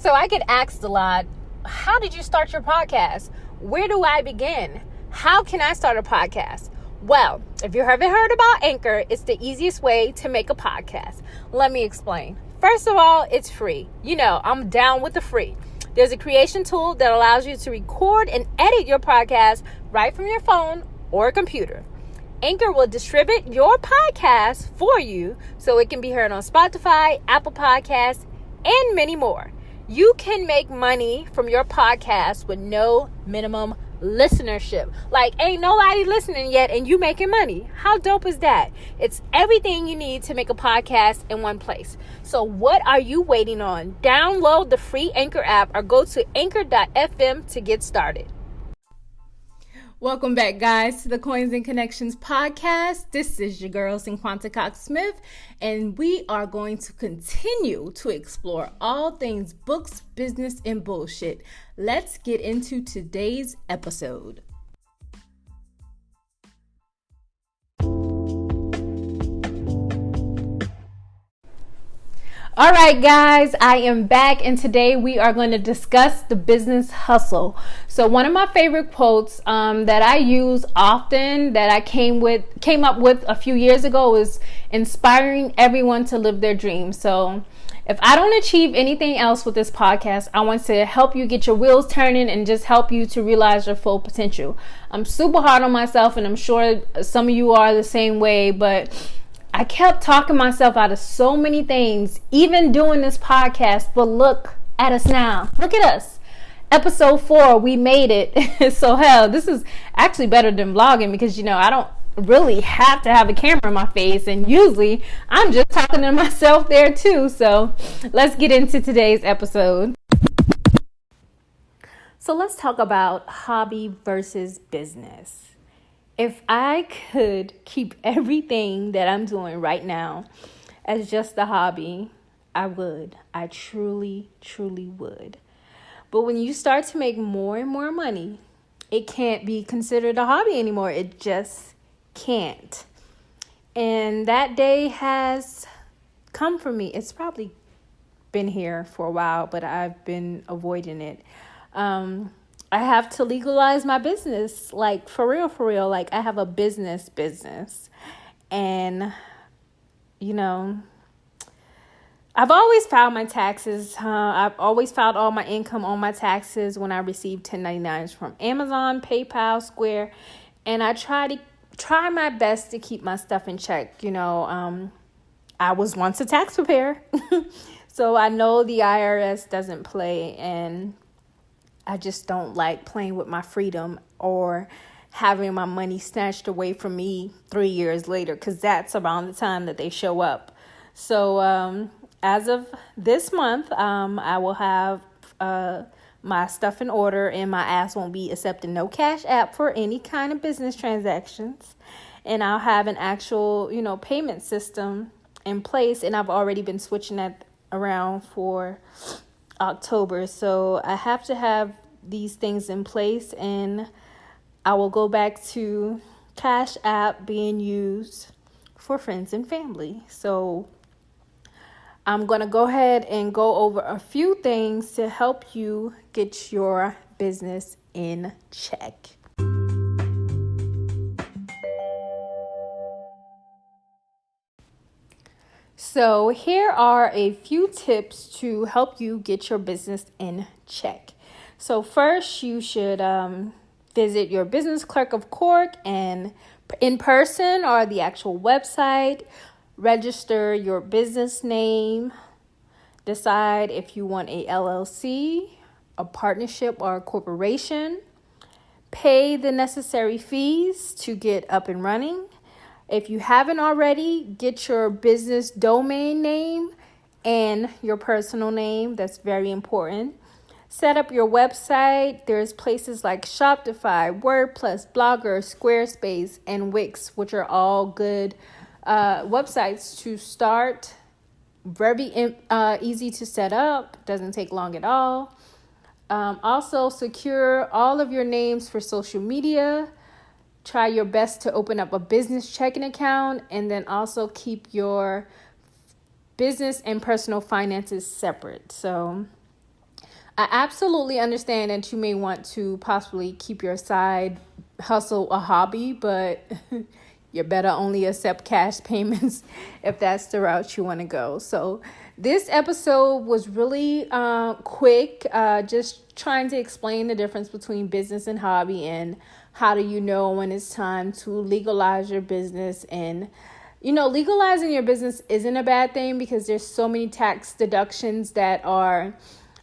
So I get asked a lot, how did you start your podcast? Where do I begin? How can I start a podcast? Well, if you haven't heard about Anchor, it's the easiest way to make a podcast. Let me explain. First of all, it's free. You know, I'm down with the free. There's a creation tool that allows you to record and edit your podcast right from your phone or computer. Anchor will distribute your podcast for you so it can be heard on Spotify, Apple Podcasts, and many more. You can make money from your podcast with no minimum listenership. Like, ain't nobody listening yet and you making money. How dope is that? It's everything you need to make a podcast in one place. So what are you waiting on? Download the free Anchor app or go to anchor.fm to get started. Welcome back, guys, to the Coins and Connections podcast. This is your girl, Cinquanta Cox-Smith, and we are going to continue to explore all things books, business, and bullshit. Let's get into today's episode. All right, guys, I am back, and today we are going to discuss the business hustle. So one of my favorite quotes that I use often, that I came up with a few years ago, is inspiring everyone to live their dreams. So if I don't achieve anything else with this podcast, I want to help you get your wheels turning and just help you to realize your full potential. I'm super hard on myself, and I'm sure some of you are the same way, but I kept talking myself out of so many things, even doing this podcast, but look at us now. Look at us. Episode 4, we made it. So hell, this is actually better than vlogging because, you know, I don't really have to have a camera in my face, and usually I'm just talking to myself there too. So let's get into today's episode. So let's talk about hobby versus business. If I could keep everything that I'm doing right now as just a hobby, I would. I truly, truly would. But when you start to make more and more money, it can't be considered a hobby anymore. It just can't. And that day has come for me. It's probably been here for a while, but I've been avoiding it. I have to legalize my business, like for real. Like I have a business. And, you know, I've always filed my taxes. I've always filed all my income on my taxes when I received 1099s from Amazon, PayPal, Square. And I try my best to keep my stuff in check. You know, I was once a tax preparer. So I know the IRS doesn't play, and I just don't like playing with my freedom or having my money snatched away from me 3 years later, because that's around the time that they show up. So as of this month, I will have my stuff in order, and my ass won't be accepting no Cash App for any kind of business transactions. And I'll have an actual, you know, payment system in place, and I've already been switching that around for October. So I have to have these things in place, and I will go back to Cash App being used for friends and family. So I'm going to go ahead and go over a few things to help you get your business in check. So here are a few tips to help you get your business in check. So first, you should visit your business clerk of court and in person or the actual website. Register your business name. Decide if you want a LLC, a partnership, or a corporation. Pay the necessary fees to get up and running. If you haven't already, get your business domain name and your personal name. That's very important. Set up your website. There's places like Shopify, WordPress, Blogger, Squarespace, and Wix, which are all good websites to start. Very easy to set up. Doesn't take long at all. Also, secure all of your names for social media. Try your best to open up a business checking account, and then also keep your business and personal finances separate. So I absolutely understand that you may want to possibly keep your side hustle a hobby, but you better only accept cash payments if that's the route you want to go. So this episode was really quick, just trying to explain the difference between business and hobby, and how do you know when it's time to legalize your business. And legalizing your business isn't a bad thing, because there's so many tax deductions that are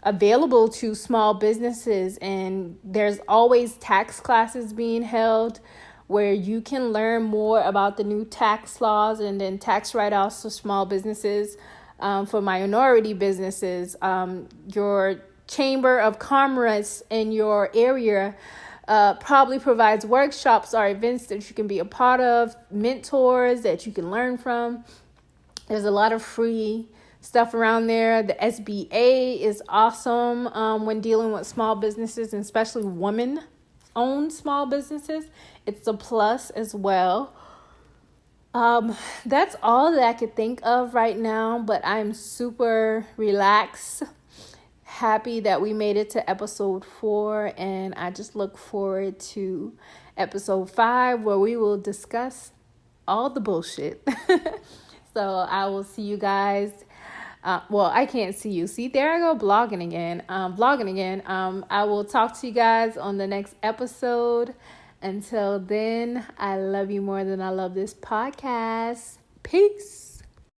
available to small businesses, and there's always tax classes being held where you can learn more about the new tax laws and then tax write-offs for small businesses. For minority businesses, your chamber of commerce in your area probably provides workshops or events that you can be a part of, mentors that you can learn from. There's a lot of free stuff around there. The SBA is awesome when dealing with small businesses, and especially women-owned small businesses. It's a plus as well. That's all that I could think of right now, but I'm super relaxed, happy that we made it to episode 4, and I just look forward to episode 5, where we will discuss all the bullshit. So I will see you guys. I can't see you. See, there I go, vlogging again. I will talk to you guys on the next episode. Until then, I love you more than I love this podcast. Peace.